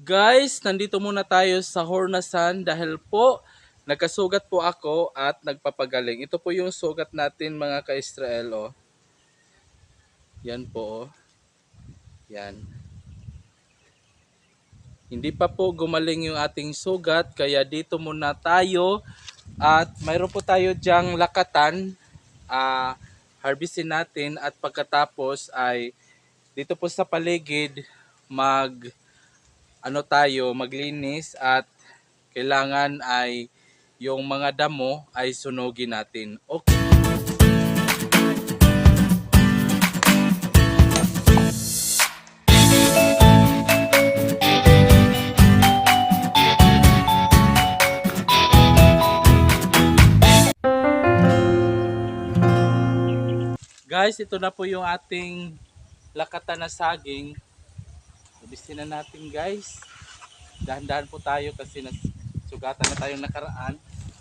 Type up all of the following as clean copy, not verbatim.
Guys, nandito muna tayo sa Hornasan dahil po nagkasugat po ako at nagpapagaling. Ito po yung sugat natin mga ka-Israel. Oh. Yan po. Oh. Yan. Hindi pa po gumaling yung ating sugat kaya dito muna tayo at mayroon po tayo dyang lakatan. Harvestin natin at pagkatapos ay dito po sa paligid maglinis at kailangan ay yung mga damo ay sunugin natin. Okay. Guys, ito na po yung ating lakatan na saging. Ibisin na natin guys. Dahan-dahan po tayo kasi sugatan na tayong nakaraan.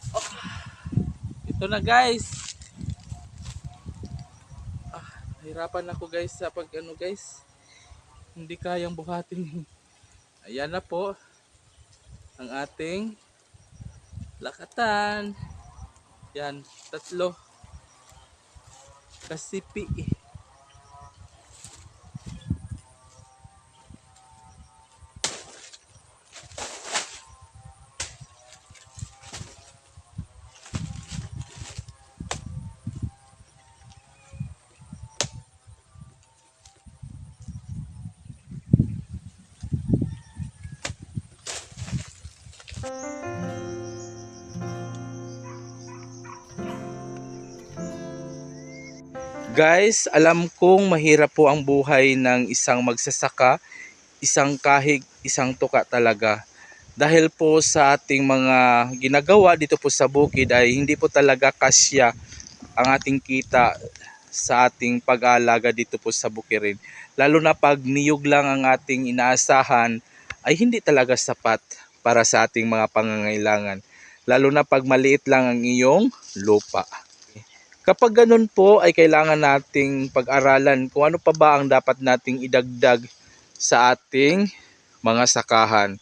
Oh, ito na guys. Nahirapan ako guys sa guys. Hindi kayang buhatin. Ayan na po ang ating lakatan. Yan, 3 kasipi. Guys, alam kong mahirap po ang buhay ng isang magsasaka, isang kahig, isang tuka talaga. Dahil po sa ating mga ginagawa dito po sa bukid ay hindi po talaga kasya ang ating kita sa ating pag-aalaga dito po sa bukirin. Lalo na pag niyog lang ang ating inaasahan ay hindi talaga sapat para sa ating mga pangangailangan. Lalo na pag maliit lang ang iyong lupa. Kapag ganun po ay kailangan nating pag-aralan kung ano pa ba ang dapat nating idagdag sa ating mga sakahan.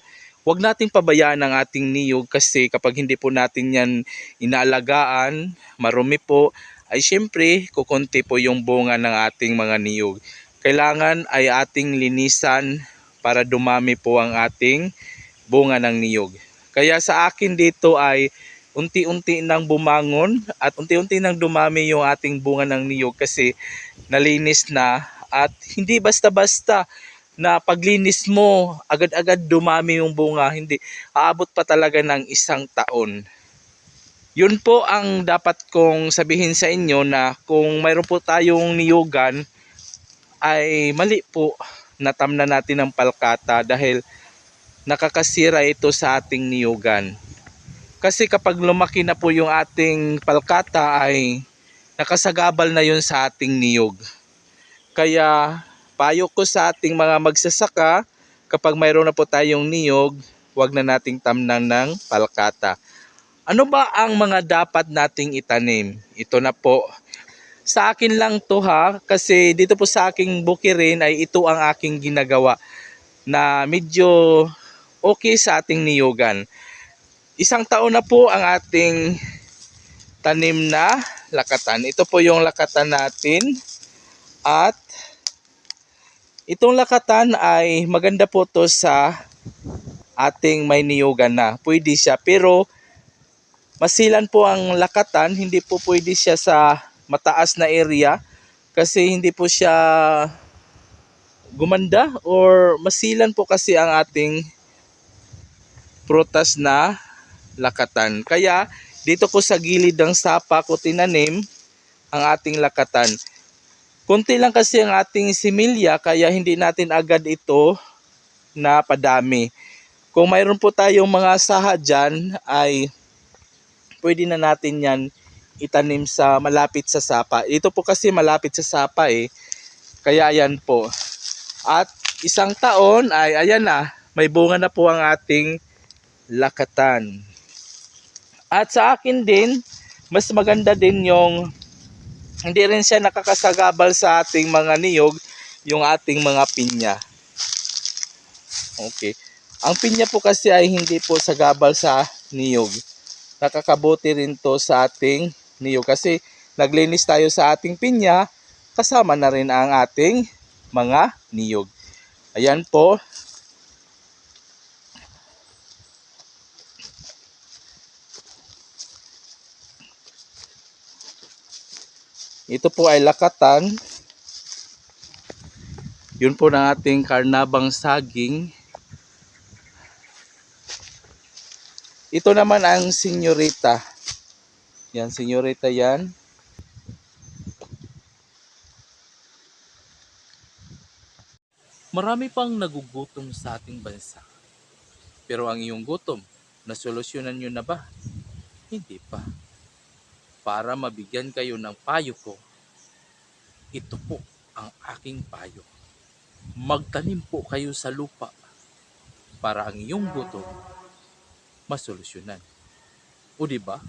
Huwag nating pabayaan ang ating niyog kasi kapag hindi po natin yan inaalagaan, marumi po, ay syempre kukunti po yung bunga ng ating mga niyog. Kailangan ay ating linisan para dumami po ang ating bunga ng niyog. Kaya sa akin dito ay unti-unti nang bumangon at unti-unti nang dumami yung ating bunga ng niyog kasi nalinis na at hindi basta-basta na paglinis mo agad-agad dumami yung bunga, hindi, aabot pa talaga ng 1 taon. Yun po ang dapat kong sabihin sa inyo na kung mayroon po tayong niyogan ay mali po na tamna natin ng palkata dahil nakakasira ito sa ating niyogan. Kasi kapag lumaki na po yung ating palkata ay nakasagabal na yun sa ating niyog. Kaya payo ko sa ating mga magsasaka, kapag mayroon na po tayong niyog, huwag na nating tamnan ng palkata. Ano ba ang mga dapat nating itanim? Ito na po. Sa akin lang to ha, kasi dito po sa aking bukirin ay ito ang aking ginagawa na medyo okay sa ating niyogan. 1 taon na po ang ating tanim na lakatan. Ito po yung lakatan natin. At itong lakatan ay maganda po to sa ating may niyugan na. Pwede siya. Pero masilan po ang lakatan. Hindi po pwede siya sa mataas na area. Kasi hindi po siya gumanda. Or masilan po kasi ang ating prutas na lakatan. Kaya dito ko sa gilid ng sapa ko tinanim ang ating lakatan. Kunti lang kasi ang ating similya kaya hindi natin agad ito na padami. Kung mayroon po tayong mga saha dyan ay pwede na natin yan itanim sa malapit sa sapa. Ito po kasi malapit sa sapa eh. Kaya yan po. At 1 taon ay ayan na, may bunga na po ang ating lakatan. At sa akin din, mas maganda din yung hindi rin siya nakakasagabal sa ating mga niyog, yung ating mga pinya. Okay. Ang pinya po kasi ay hindi po sagabal sa niyog. Nakakabuti rin to sa ating niyog kasi naglinis tayo sa ating pinya, kasama na rin ang ating mga niyog. Ayan po. Ito po ay lakatan. Yun po ng ating karnabang saging. Ito naman ang senyorita. Yan, senyorita yan. Marami pang nagugutom sa ating bansa. Pero ang iyong gutom, nasolusyonan nyo na ba? Hindi pa. Para mabigyan kayo ng payo ko, ito po ang aking payo. Magtanim po kayo sa lupa para ang iyong gutom masolusyonan. O di ba?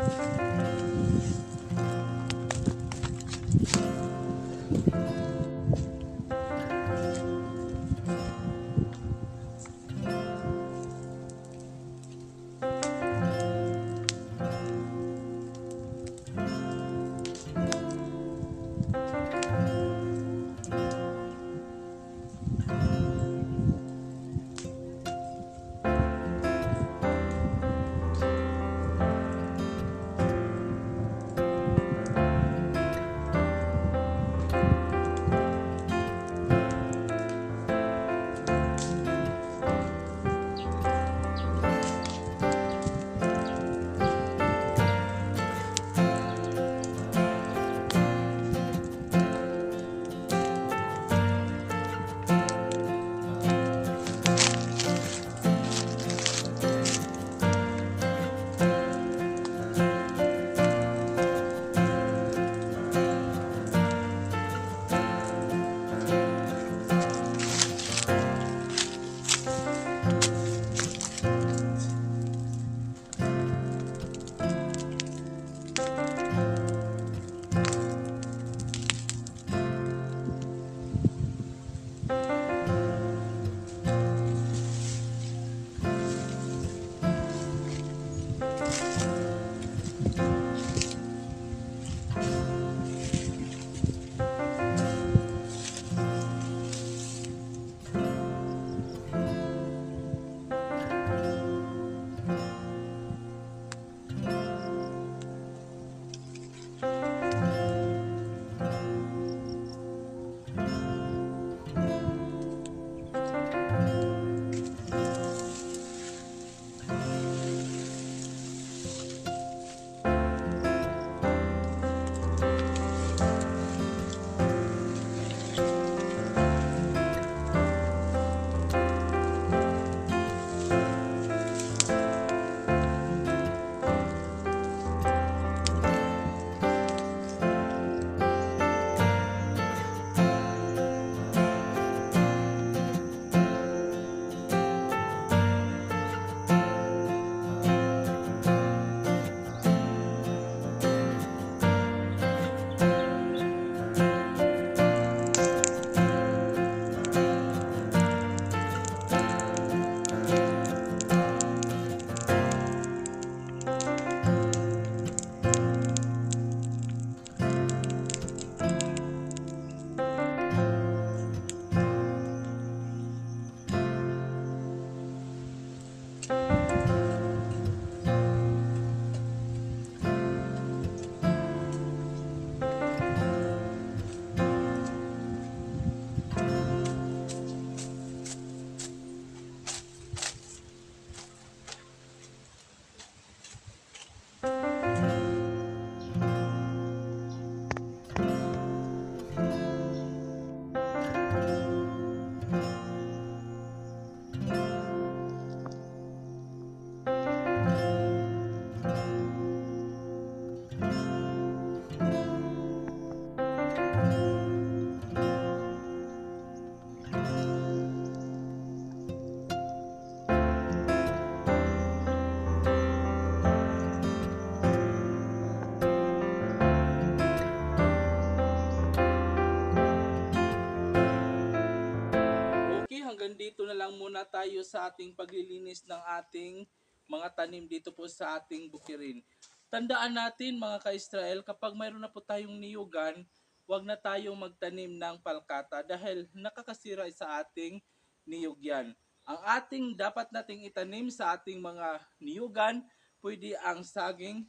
lang muna tayo sa ating paglilinis ng ating mga tanim dito po sa ating bukirin. Tandaan natin mga ka-Israel, kapag mayroon na po tayong niyugan, huwag na tayong magtanim ng palkata dahil nakakasira sa ating niyog yan. Ang ating dapat nating itanim sa ating mga niyugan, pwede ang saging,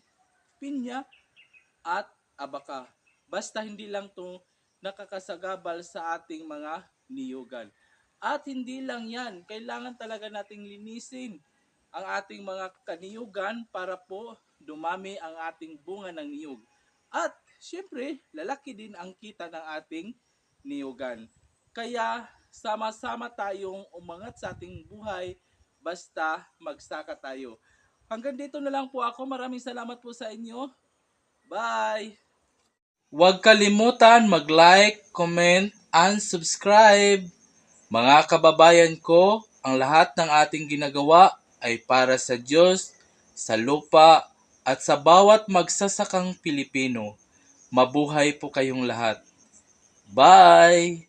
pinya, at abaka. Basta hindi lang to nakakasagabal sa ating mga niyugan. At hindi lang yan, kailangan talaga nating linisin ang ating mga kaniyugan para po dumami ang ating bunga ng niyog. At syempre, lalaki din ang kita ng ating niyugan. Kaya sama-sama tayong umangat sa ating buhay basta magsaka tayo. Hanggang dito na lang po ako. Maraming salamat po sa inyo. Bye! Huwag kalimutan mag-like, comment, and subscribe. Mga kababayan ko, ang lahat ng ating ginagawa ay para sa Diyos, sa lupa, at sa bawat magsasakang Pilipino. Mabuhay po kayong lahat. Bye!